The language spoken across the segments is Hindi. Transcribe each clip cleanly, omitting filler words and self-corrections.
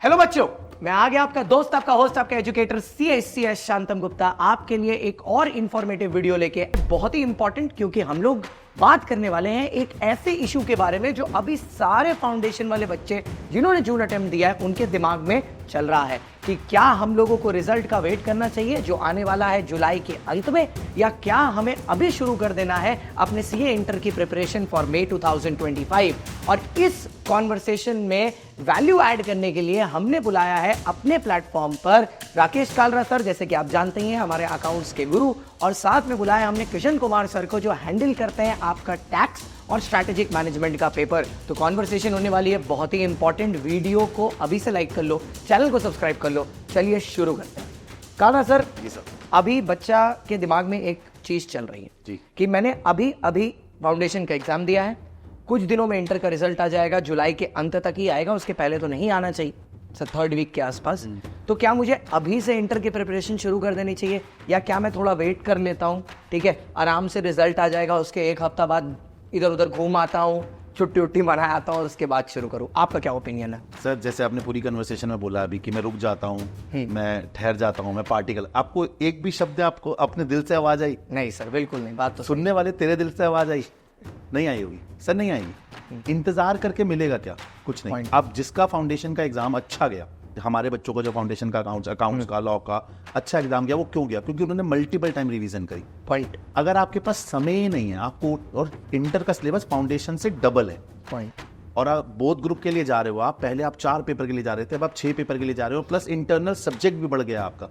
हेलो बच्चों, मैं आ गया आपका दोस्त, आपका होस्ट, आपका एजुकेटर CSCS शांतम गुप्ता आपके लिए एक और इंफॉर्मेटिव वीडियो लेके, बहुत ही इंपॉर्टेंट, क्योंकि हम लोग बात करने वाले हैं एक ऐसे इशू के बारे में जो अभी सारे फाउंडेशन वाले बच्चे जिन्होंने जून अटेम्प्ट दिया है उनके दिमाग में चल रहा है कि क्या हम लोगों को रिजल्ट का वेट करना चाहिए जो आने वाला है जुलाई के अंत में, या क्या हमें अभी शुरू कर देना है अपने सीए इंटर की प्रिपरेशन फॉर मई 2025। और इस कॉन्वर्सेशन में वैल्यू ऐड करने के लिए हमने बुलाया है अपने प्लेटफॉर्म पर राकेश कालरा सर, जैसे कि आप जानते ही हैं हमारे अकाउंट्स के गुरु, और साथ में बुलाया हमने किशन कुमार सर को जो हैंडल करते हैं आपका टैक्स और स्ट्रैटेजिक मैनेजमेंट का पेपर। तो कॉन्वर्सेशन होने वाली है बहुत ही इंपॉर्टेंट। वीडियो को अभी से लाइक कर लो, चैनल को सब्सक्राइब कर लो। चलिए शुरू करते हैं। कालरा सर, जी सर। अभी बच्चा के दिमाग में एक चीज चल रही है जी। कि मैंने अभी फाउंडेशन का एग्जाम दिया है, कुछ दिनों में इंटर का रिजल्ट आ जाएगा, जुलाई के अंत तक ही आएगा, उसके पहले तो नहीं आना चाहिए सर, 3rd वीक के आसपास। तो क्या मुझे अभी से इंटर की प्रिपरेशन शुरू कर देनी चाहिए, या क्या मैं थोड़ा वेट कर लेता हूँ? ठीक है, आराम से रिजल्ट आ जाएगा, उसके 1 हफ्ता बाद इधर उधर घूम आता हूँ, छुट्टी उट्टी मना आता हूँ, उसके बाद शुरू करूँ। आपका क्या ओपिनियन है? सर, जैसे आपने पूरी कन्वर्सेशन में बोला अभी कि मैं रुक जाता हूँ, मैं ठहर जाता हूँ, मैं पार्टिकल, आपको एक भी शब्द आपको अपने दिल से आवाज आई? नहीं सर, बिल्कुल नहीं। बात तो सुनने वाले तेरे दिल से आवाज आई? नहीं आई होगी सर, नहीं आएगी। इंतजार करके मिलेगा क्या? कुछ नहीं। अब जिसका फाउंडेशन का एग्जाम अच्छा गया, हमारे बच्चों को जो फाउंडेशन का अकाउंट्स का, लॉ का अच्छा एग्जाम गया, वो क्यों गया? क्योंकि उन्होंने मल्टीपल टाइम रिवीजन करी। पॉइंट। अगर आपके पास समय ही नहीं है आपको, और इंटर का सिलेबस फाउंडेशन से डबल है, पॉइंट, और आप बोथ ग्रुप के लिए जा रहे हो, आप पहले आप 4 पेपर के लिए जा रहे थे, अब आप 6 पेपर के लिए जा रहे हो, प्लस इंटरनल सब्जेक्ट भी बढ़ गया आपका,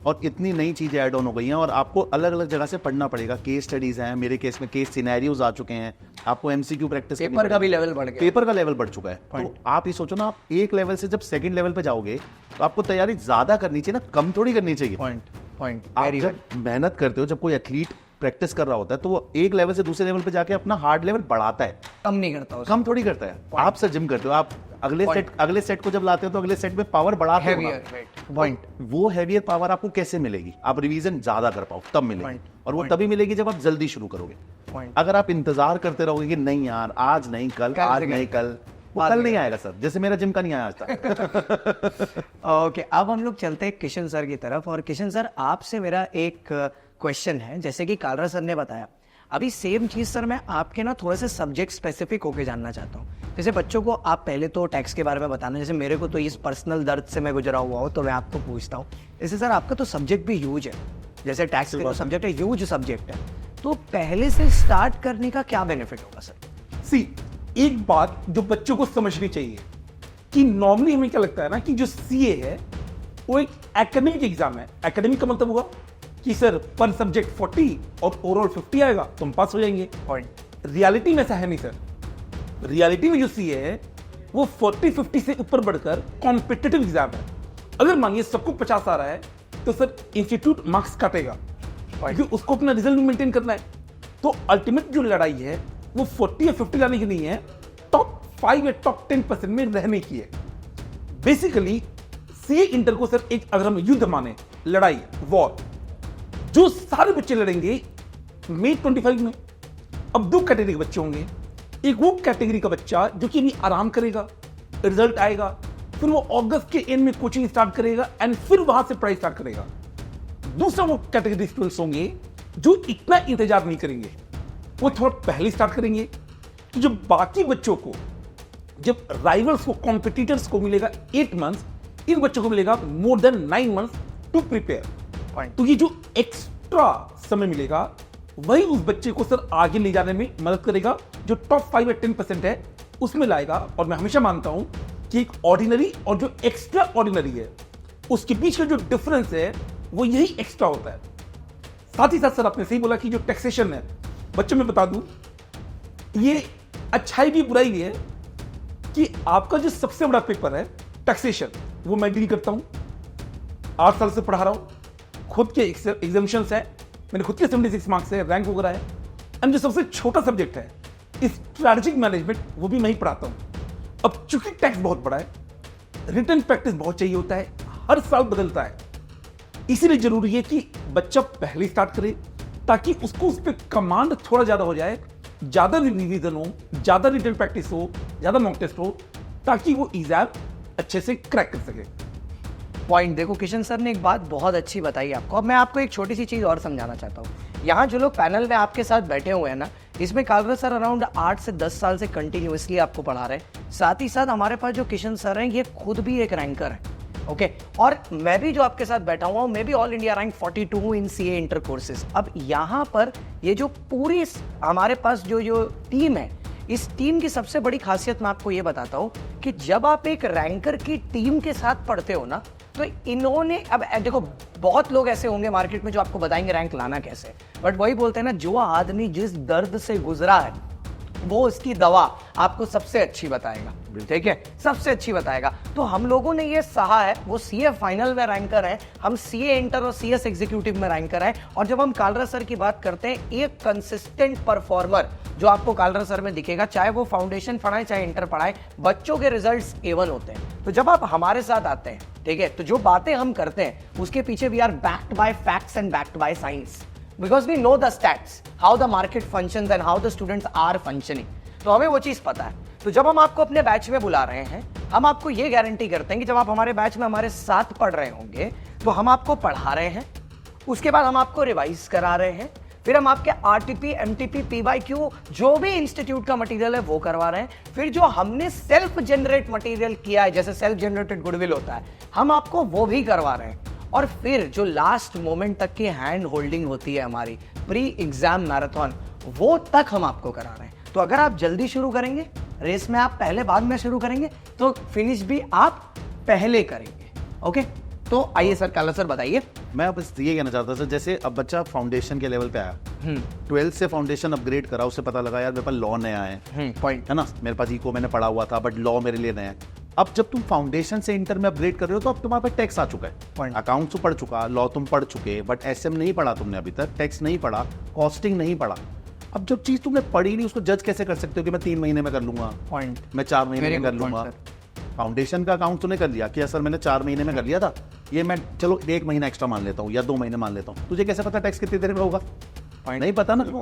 और इतनी नई चीजें ऐड ऑन हो गई हैं, और आपको अलग अलग जगह से पढ़ना पड़ेगा। केस स्टडीज हैं, मेरे केस में केस सिनेरियोज आ चुके हैं, आपको एमसीक्यू प्रैक्टिस, पेपर का भी लेवल बढ़ गया, पेपर का लेवल बढ़ चुका है। तो आप ये सोचो ना, आप एक लेवल से जब सेकंड लेवल पे जाओगे तो आपको तैयारी ज्यादा करनी चाहिए ना, कम थोड़ी करनी चाहिए। पॉइंट। आप जब मेहनत करते हो, जब कोई एथलीट प्रैक्टिस कर रहा होता है तो वो एक लेवल से दूसरे लेवल पे जाके अपना हार्ड लेवल बढ़ाता है, कम नहीं करता, कम थोड़ी करता है। आप सर जिम करते हो, आप अगले सेट को जब लाते हो तो अगले सेट में पावर बढ़ाते हो ना। पॉइंट। वो हैवियर पावर आपको कैसे मिलेगी? आप रिवीजन ज्यादा कर पाओ तब मिलेगी, और वो तभी मिलेगी जब आप जल्दी शुरू करोगे। अगर आप इंतजार करते रहोगे कि नहीं यार आज नहीं कल, आज नहीं कल, वो कल नहीं आएगा सर, जैसे मेरा जिम का नहीं आया आज तक। ओके, अब हम लोग चलते हैं किशन सर की तरफ। और किशन सर, आपसे मेरा एक क्वेश्चन है, जैसे कि कालरा सर ने बताया, अभी सेम चीज सर मैं आपके ना थोड़े से सब्जेक्ट स्पेसिफिक होके जानना चाहता हूँ। जैसे बच्चों को आप पहले तो टैक्स के बारे में बताना, जैसे मेरे को तो इस पर्सनल दर्द से मैं गुजरा हुआ हूँ, तो मैं आपको पूछता हूँ। जैसे सर आपका तो सब्जेक्ट भी ह्यूज है, जैसे टैक्स का सब्जेक्ट है, ह्यूज सब्जेक्ट है, तो पहले से स्टार्ट करने का क्या बेनिफिट होगा सर? सी, एक बात जो बच्चों को समझनी चाहिए कि नॉर्मली हमें क्या लगता है ना कि जो सीए है वो एक एकेडमिक एग्जाम है। एकेडमिक का मतलब हुआ कि सर पर सब्जेक्ट 40 और ओवरऑल 50 आएगा तो हम पास हो जाएंगे। पॉइंट। रियलिटी में ऐसा है नहीं सर। रियलिटी में जो सीए है वो 40-50 से ऊपर बढ़कर कॉम्पिटिटिव एग्जाम है। अगर मानिए सबको 50 आ रहा है तो सर इंस्टीट्यूट मार्क्स काटेगा, क्योंकि उसको अपना रिजल्ट मेंटेन करना है। तो अल्टीमेट जो लड़ाई है वो 40 या 50 लाने की नहीं है, टॉप 5 या टॉप 10% में रहने की है। बेसिकली सीए इंटर को सर एक, अगर हम युद्ध माने, लड़ाई, वॉर, जो सारे बच्चे लड़ेंगे मई 25 में। अब 2 कैटेगरी के बच्चे होंगे। एक वो कैटेगरी का बच्चा जो कि अभी आराम करेगा, रिजल्ट आएगा, फिर वो अगस्त के एंड में कोचिंग स्टार्ट करेगा एंड फिर वहां से पढ़ाई स्टार्ट करेगा। दूसरा वो कैटेगरी स्टूडेंट्स होंगे जो इतना इंतजार नहीं करेंगे, वो थोड़ा पहले स्टार्ट करेंगे। तो जो बाकी बच्चों को, जब राइवल्स को, कॉम्पिटिटर्स को मिलेगा 8 मंथ्स, इन बच्चों को मिलेगा more than 9 months to prepare. तो ये जो एक्स्ट्रा समय मिलेगा वही उस बच्चे को सर आगे ले जाने में मदद करेगा, जो टॉप 5 या 10% है उसमें लाएगा। और मैं हमेशा मानता हूं कि एक ऑर्डिनरी और जो एक्स्ट्रा ऑर्डिनरी है उसके बीच का जो डिफरेंस है वो यही एक्स्ट्रा होता है। साथ ही साथ सर आपने सही बोला कि जो टैक्सेशन है, बच्चों में बता दूं, ये अच्छाई भी बुराई भी है कि आपका जो सबसे बड़ा पेपर है टैक्सेशन, वो मैं डील करता हूं, 8 साल से पढ़ा रहा हूं, खुद के एग्जामिशंस है, मैंने खुद के 76 मार्क्स है, रैंक वगैरह है। एंड जो सबसे छोटा सब्जेक्ट है स्ट्रैटेजिक मैनेजमेंट, वो भी मैं ही पढ़ाता हूं। अब चूंकि टैक्स बहुत बड़ा है, रिटन प्रैक्टिस बहुत चाहिए होता है, हर साल बदलता है, इसीलिए जरूरी है कि बच्चा पहले स्टार्ट करे ताकि उसको उस पर कमांड थोड़ा ज्यादा हो जाए, ज्यादा रिवीजन हो, ज्यादा रिटन प्रैक्टिस हो, ज्यादा मॉक टेस्ट हो, ताकि वो एग्जाम अच्छे से क्रैक कर सके। पॉइंट देखो, किशन सर ने एक बात बहुत अच्छी बताई आपको। अब मैं आपको एक छोटी सी चीज़ और समझाना चाहता हूँ। यहाँ जो लोग पैनल में आपके साथ बैठे हुए हैं ना, इसमें कालरा सर अराउंड 8 से 10 साल से कंटिन्यूसली आपको पढ़ा रहे हैं। साथ ही साथ हमारे पास जो किशन सर हैं, ये खुद भी एक रैंकर है, ओके। और मैं भी जो आपके साथ बैठा हुआ हूँ, मैं भी ऑल इंडिया रैंक 42 हूँ इन सीए इंटर कोर्सेज। अब यहाँ पर ये जो पूरी हमारे पास जो टीम है, इस टीम की सबसे बड़ी खासियत मैं आपको ये बताता हूँ कि जब आप एक रैंकर की टीम के साथ पढ़ते हो ना, तो इन्होंने, अब देखो बहुत लोग ऐसे होंगे मार्केट में जो आपको बताएंगे रैंक लाना कैसे, बट वही बोलते हैं ना, जो आदमी जिस दर्द से गुजरा है वो उसकी दवा आपको सबसे अच्छी बताएगा, ठीक है, सबसे अच्छी बताएगा। तो हम लोगों ने ये सहा है, वो सीए फाइनल में रैंकर है, हम सीए इंटर और सीएस एग्जीक्यूटिव में रैंकर है। और जब हम कालरा सर की बात करते हैं, एक कंसिस्टेंट परफॉर्मर जो आपको कालरा सर में दिखेगा, चाहे वो फाउंडेशन पढ़ाए चाहे इंटर पढ़ाए, बच्चों के रिजल्ट्स A1 होते हैं। तो जब आप हमारे साथ आते हैं, ठीक है, तो जो बातें हम करते हैं उसके पीछे we are backed by facts and backed by science, because we know the stats, how the market functions and how the students are functioning। तो हमें वो चीज पता है। तो जब हम आपको अपने बैच में बुला रहे हैं, हम आपको ये गारंटी करते हैं कि जब आप हमारे बैच में हमारे साथ पढ़ रहे होंगे, तो हम आपको पढ़ा रहे हैं, उसके बाद हम आपको रिवाइज करा रहे हैं, फिर हम आपके आरटीपी, एमटीपी, पीवाईक्यू जो भी इंस्टीट्यूट का मटेरियल है वो करवा रहे हैं, फिर जो हमने सेल्फ जनरेट मटेरियल किया है, जैसे सेल्फ जनरेटेड गुडविल होता है, हम आपको वो भी करवा रहे हैं। और फिर जो लास्ट मोमेंट तक की हैंड होल्डिंग होती है हमारी प्री एग्जाम मैराथन, वो तक हम आपको करा रहे हैं। तो अगर आप जल्दी शुरू करेंगे, रेस में आप पहले बाद में शुरू करेंगे, तो फिनिश भी आप पहले करेंगे, ओके। तो आइए सर, काला सर बताइए। मैं बस ये कहना चाहता था सर, जैसे अब बच्चा फाउंडेशन के लेवल पे आया, 12th से फाउंडेशन अपग्रेड करा, उससे पता लगा यार मेरे पास लॉ नया है, पॉइंट है ना, मेरे पास इको मैंने पढ़ा हुआ था बट लॉ मेरे लिए नया है। अब जब तुम फाउंडेशन से इंटर में अपग्रेड कर रहे हो, तो अब तुम्हारे पास टैक्स आ चुका है, अकाउंट्स पढ़ चुका, लॉ तुम पढ़ चुके, बट एसएम नहीं पढ़ा तुमने अभी तक, टैक्स नहीं पढ़ा, कॉस्टिंग नहीं पढ़ा। अब जब चीज तुमने पढ़ी नहीं, उसको जज कैसे कर सकते हो कि मैं 3 महीने में कर लूंगा, पॉइंट, मैं 4 महीने में कर लूंगा। फाउंडेशन का अकाउंट तूने कर लिया कि सर मैंने 4 महीने में कर लिया था, ये मैं चलो 1 महीना एक्स्ट्रा मान लेता हूँ या 2 महीने मान लेता हूँ, तुझे कैसे पता टैक्स कितनी देर में होगा? नहीं पता ना।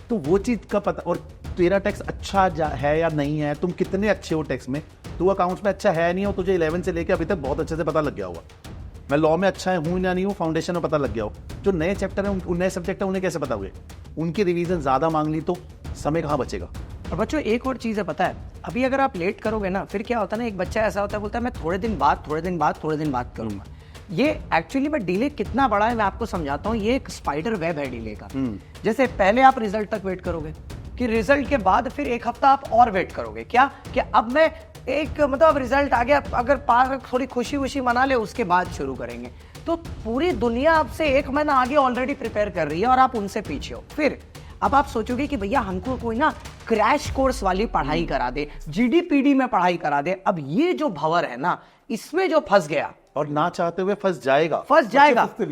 तो वो चीज का पता, और तेरा टैक्स अच्छा है या नहीं है, तुम कितने अच्छे हो टैक्स में, तू अकाउंट्स में अच्छा है नहीं हो, तुझे 11 से लेके अभी तक बहुत अच्छे से पता लग गया होगा। मैं लॉ में अच्छा हूँ या नहीं हूँ, फाउंडेशन में पता लग गया हो। जो नए चैप्टर है, नए सब्जेक्ट है, उन्हें कैसे पता हुए? उनकी रिवीजन ज्यादा मांग ली तो समय कहाँ बचेगा? और बच्चों एक और चीज़ है, पता है, अभी अगर आप लेट करोगे ना, फिर क्या होता है ना, एक बच्चा ऐसा होता है, बोलता है मैं थोड़े दिन बाद करूंगा। ये एक्चुअली में डिले कितना बड़ा है मैं आपको समझाता हूँ। ये एक स्पाइडर वेब है डिले का। जैसे पहले आप रिजल्ट तक वेट करोगे, कि रिजल्ट के बाद फिर 1 हफ्ता आप और वेट करोगे, क्या कि अब मैं एक मतलब रिजल्ट आ गया, अगर पार थोड़ी खुशी वुशी मना ले, उसके बाद शुरू करेंगे। तो पूरी दुनिया आपसे 1 महीना आगे ऑलरेडी प्रिपेयर कर रही है और आप उनसे पीछे हो। फिर अब आप सोचोगे कि भैया हमको कोई ना क्रैश कोर्स वाली पढ़ाई करा दे, जीडीपीडी में पढ़ाई करा दे। अब ये जो भंवर है ना, इसमें जो फंस गया, और ना चाहते हुए फंस जाएगा,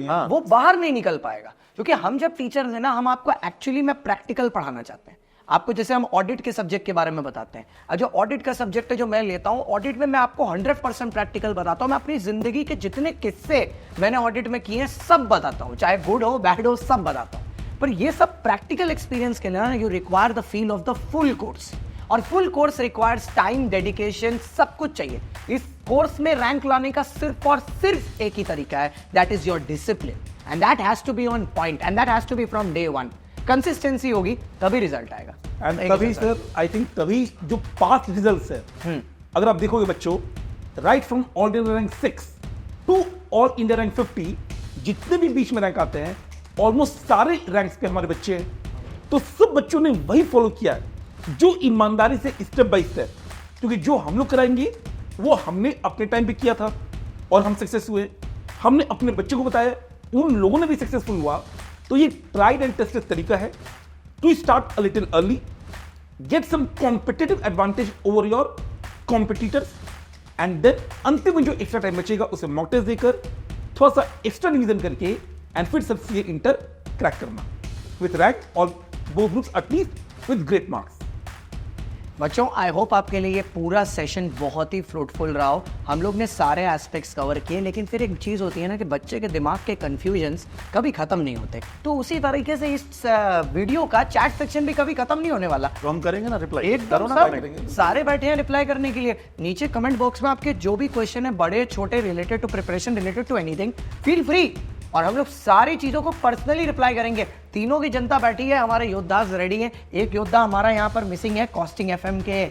हाँ। वो बाहर नहीं निकल पाएगा। क्योंकि हम जब टीचर्स हैं ना, हम आपको एक्चुअली में प्रैक्टिकल पढ़ाना चाहते हैं। आपको जैसे हम ऑडिट के सब्जेक्ट के बारे में बताते हैं, और जो ऑडिट का सब्जेक्ट है जो मैं लेता हूं, ऑडिट में मैं आपको 100% प्रैक्टिकल बताता हूं। मैं अपनी जिंदगी के जितने किस्से मैंने ऑडिट में किए हैं सब बताता हूं, चाहे गुड हो बैड हो, सब बताता हूं। पर ये सब प्रैक्टिकल एक्सपीरियंस के लिए ना, you require the feel of the full course, और full course requires time, dedication, सब कुछ चाहिए। इस कोर्स में रैंक लाने का सिर्फ और सिर्फ एक ही तरीका है, that is your discipline, and that has to be on point, and that has to be from day 1। Consistency होगी तभी रिजल्ट आएगा। एंड तभी सर, आई थिंक तभी जो पास्ट रिजल्ट्स है, अगर आप देखोगे बच्चों, right from all India rank 6 to all India rank 50, जितने भी बीच में रैंक आते हैं, ऑलमोस्ट सारे रैंक्स पे हमारे बच्चे हैं। तो सब बच्चों ने वही फॉलो किया है, जो ईमानदारी से स्टेप बाय स्टेप, क्योंकि जो हम लोग कराएंगे वो हमने अपने टाइम पे किया था और हम सक्सेस हुए, हमने अपने बच्चों को बताया, उन लोगों ने भी सक्सेसफुल हुआ। तो ये ट्राइड एंड टेस्टेड तरीका है to start a little early, get some competitive advantage over your competitors, and then अंतिम में जो एक्स्ट्रा टाइम बचेगा उसे मॉक टेस्ट देकर थोड़ा सा एक्स्ट्रा रिवीजन करके एंड फिर सब सीए इंटर क्रैक करना विथ रैंक और both groups at least with great marks. बच्चों आई होप आपके लिए ये पूरा सेशन बहुत ही फ्रूटफुल रहा हो। हम लोग ने सारे एस्पेक्ट्स कवर किए, लेकिन फिर एक चीज़ होती है ना कि बच्चे के दिमाग के कन्फ्यूजन्स कभी खत्म नहीं होते। तो उसी तरीके से इस वीडियो का चैट सेक्शन भी कभी खत्म नहीं होने वाला। तो हम करेंगे ना रिप्लाई, एकदम सब सारे बैठे हैं रिप्लाई करने के लिए। नीचे कमेंट बॉक्स में आपके जो भी क्वेश्चन है, बड़े छोटे, related to preparation, related to anything, feel free, और हम लोग सारी चीजों को पर्सनली रिप्लाई करेंगे। तीनों की जनता बैठी है, हमारे योद्धास रेडी हैं। एक योद्धा हमारा यहाँ पर मिसिंग है, कॉस्टिंग एफएम के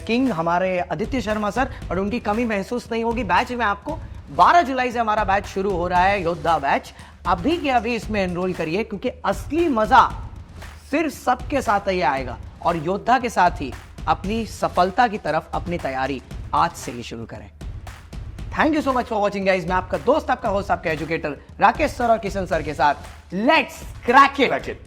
किंग हमारे आदित्य शर्मा सर, और उनकी कमी महसूस नहीं होगी। बैच में आपको 12 जुलाई से हमारा बैच शुरू हो रहा है, योद्धा बैच। अभी के अभी इसमें एनरोल करिए, क्योंकि असली मजा सिर्फ सबके साथ ही आएगा, और योद्धा के साथ ही अपनी सफलता की तरफ अपनी तैयारी आज से ही शुरू करें। Thank you so much for watching guys. मैं आपका दोस्त, आपका होस्ट, आपका एजुकेटर राकेश सर और किशन सर के साथ लेट्स क्रैक इट।